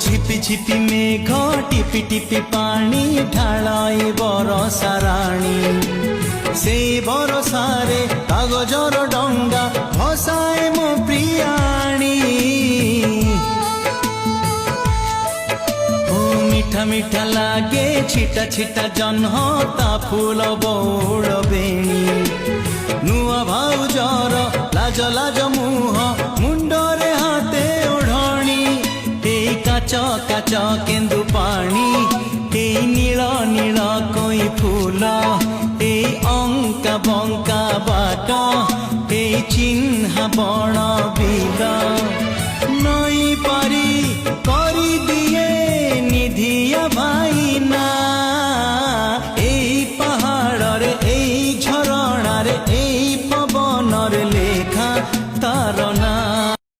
ঝিপি ঝিপি মেঘ টিপি টিপি পানি ঢালাই বরষা রাণী সেই বরষারে কাগজর ডঙ্গা ভসায় মো প্রিয়াণী মিঠা মিঠা লাগে ছিটা ছিটা জহ্ন তা ফুল বৌড় বেণী নুয়া ভাউজর লাজ লাজ মুহ মুন্ডরে হাতে ওঢ়ণী এই কাচ কাচ কেন্দু পানি এই নীল নীল কই ফুল এই অঙ্কা বঙ্কা বাট এই চিহ্না বণ বিল